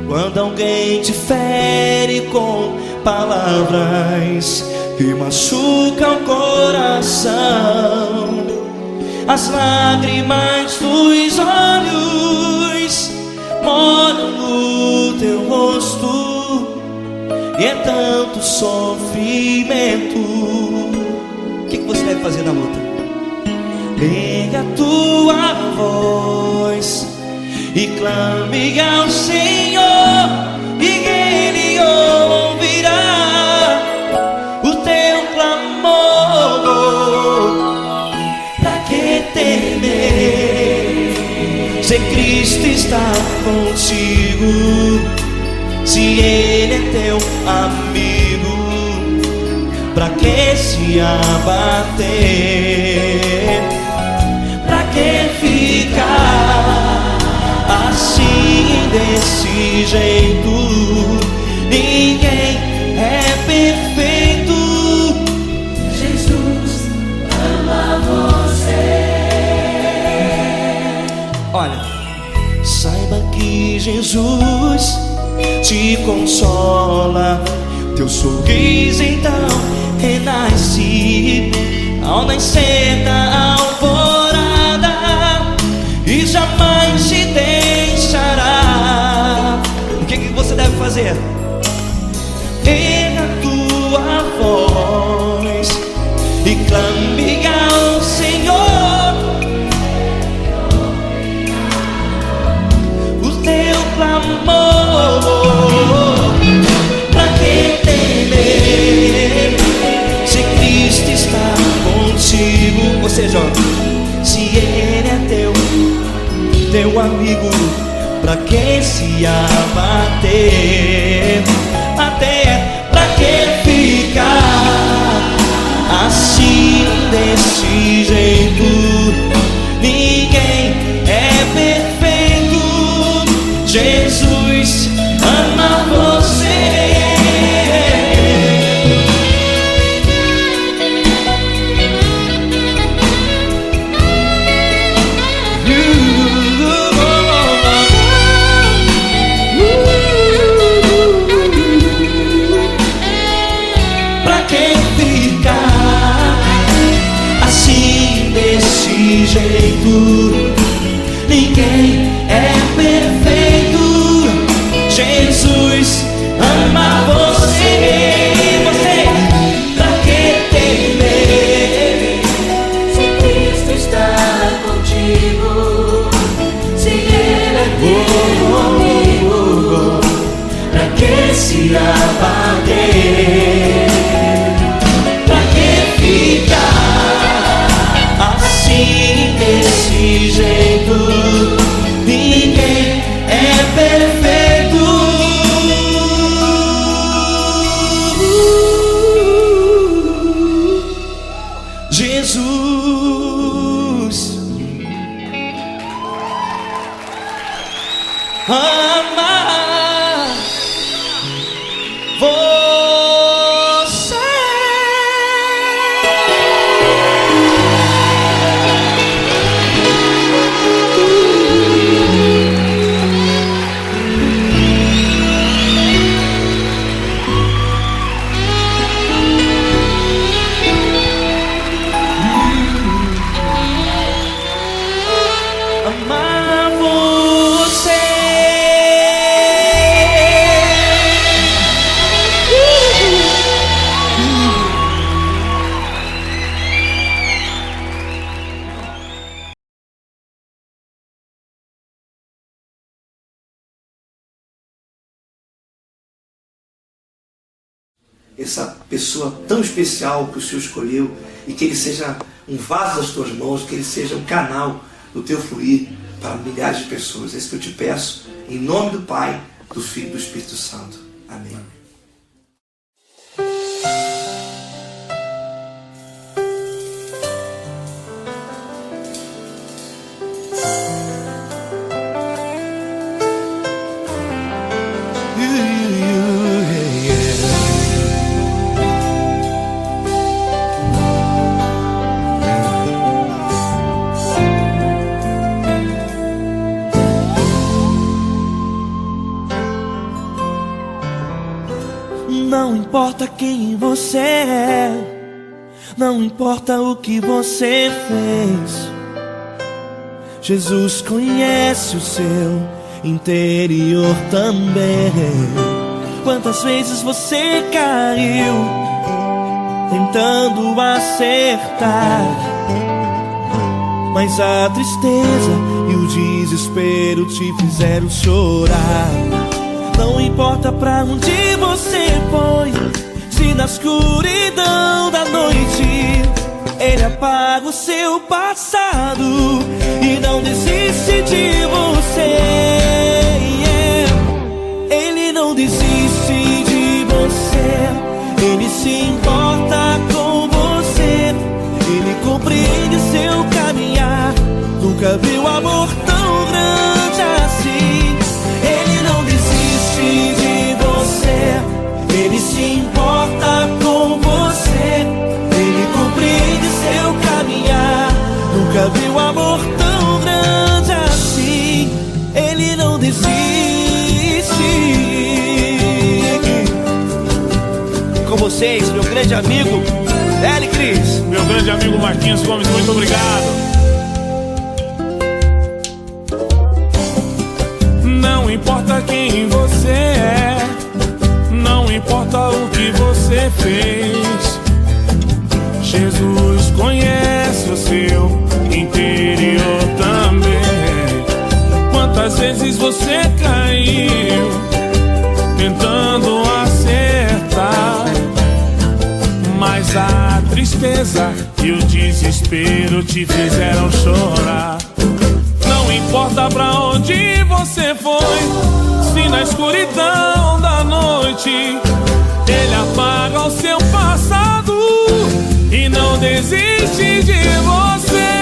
Quando alguém te fere com palavras que machucam o coração, as lágrimas dos olhos molham no teu rosto, e é tanto sofrimento. O que você deve fazer na luta? Erga a tua voz e clame ao Senhor, e Ele ouvirá o teu clamor. Pra que temer, se Cristo está contigo, se Ele é teu amigo? Pra que se abater? Pra que ficar assim, desse jeito? Ninguém é perfeito. Jesus ama você. Olha, saiba que Jesus te consola, teu sorriso então renasce ao nascer da alvorada, e jamais te deixará. O que você deve fazer? Erga a tua voz e clame ao Senhor, o teu clamor. Pra que temer, se Cristo está contigo? Ou seja, se Ele é teu amigo, pra que se abater? Até pra que ficar assim, desse jeito? Ninguém é perfeito. Jesus ama você. amigo, se ele é teu amigo, pra que se abater? Pra que ficar assim desse jeito? Ninguém é perfeito. Jesus, amar você. Amar você. Essa pessoa tão especial que o Senhor escolheu, e que ele seja um vaso das tuas mãos, que ele seja um canal do teu fluir para milhares de pessoas. É isso que eu te peço, em nome do Pai, do Filho e do Espírito Santo. Amém. Não importa quem você é, não importa o que você fez, Jesus conhece o seu interior também. Quantas vezes você caiu tentando acertar, mas a tristeza e o desespero te fizeram chorar. Não importa pra onde você foi, se na escuridão da noite Ele apaga o seu passado e não desiste de você. Ele não desiste de você, Ele se importa com você, Ele compreende seu caminhar. Nunca viu amor tão grande assim. Ele não desiste de você, Ele se importa com você, Ele compreende seu caminhar. Nunca viu amor tão grande assim. Ele não desiste. Com vocês, meu grande amigo L. Cris. Meu grande amigo Marquinhos Gomes, muito obrigado. Não importa quem você é, não importa o que você fez, Jesus conhece o seu interior também. Quantas vezes você caiu tentando acertar, mas a tristeza e o desespero te fizeram chorar. Não importa pra onde você foi, se na escuridão da noite Ele apaga o seu passado e não desiste de você.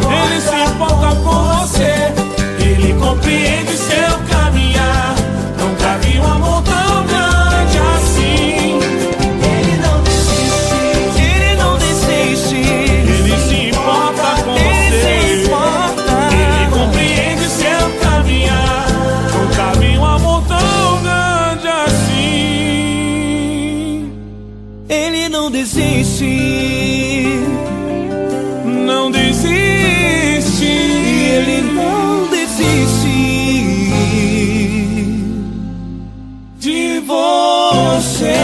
Ele se importa com você, Ele compreende seu caminhar. Nunca vi um amor tão grande assim. Ele não desiste, Ele não desiste. Ele se importa com você, Ele compreende seu caminhar. Nunca vi um amor tão grande assim. Ele não desiste, Não desiste. Ele não desiste De você.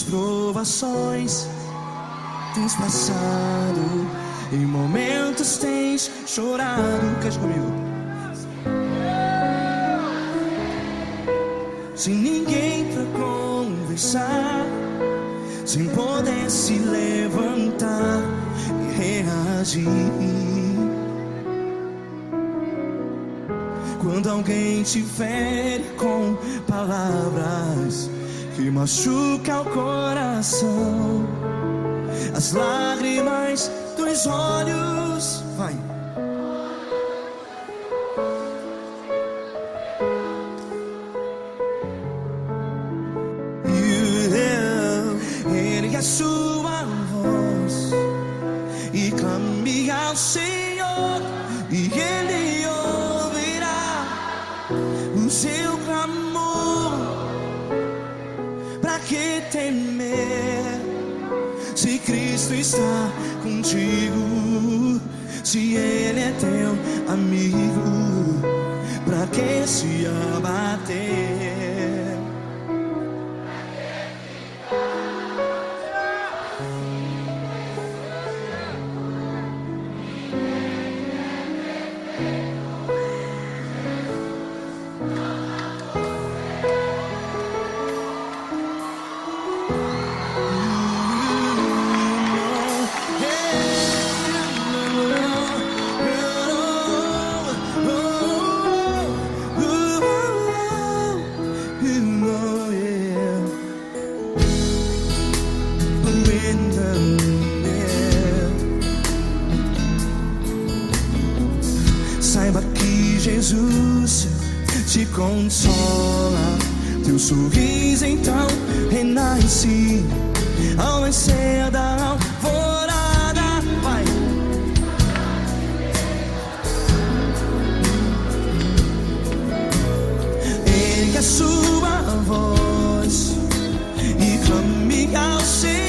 pelas provações tens passado, em momentos tens chorado. Cante comigo. Sem ninguém pra conversar, sem poder se levantar e reagir. Quando alguém te fere com palavras que machuca o coração, as lágrimas dos olhos, vai. Ergue a sua voz e clame ao Senhor, e Ele ouvirá o seu clamor. Pra que temer, se Cristo está contigo? Se Ele é teu amigo, pra que se abater? Saiba que Jesus te consola, teu sorriso então renasce ao nascer da alvorada. Vai. Ergue a sua voz e clame ao Senhor.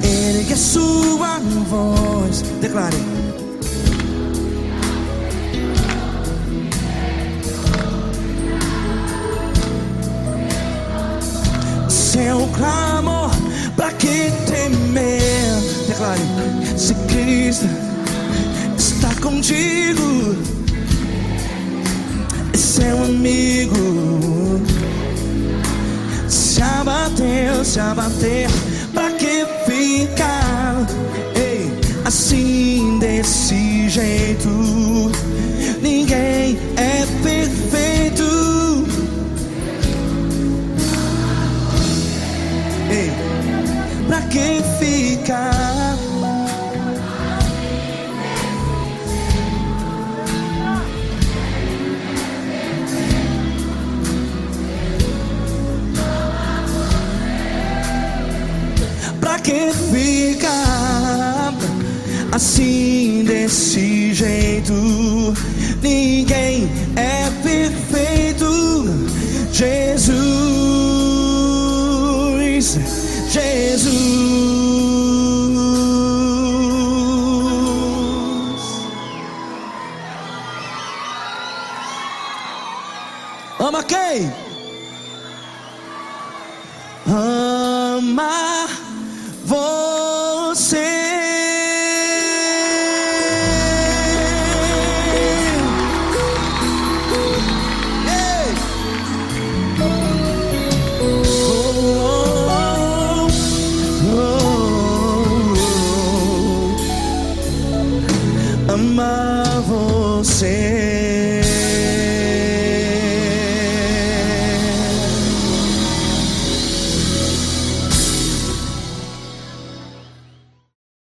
Ergue a sua voz, declare. Seu clamor, pra que temer? Declare. Se Cristo está contigo, é seu amigo. Se abater, pra que ficar, ei, assim desse jeito? Ninguém é perfeito. Ei, pra que ficar? Pra que ficar assim desse jeito. Ninguém é perfeito. Jesus, Jesus. Ama quem? Ama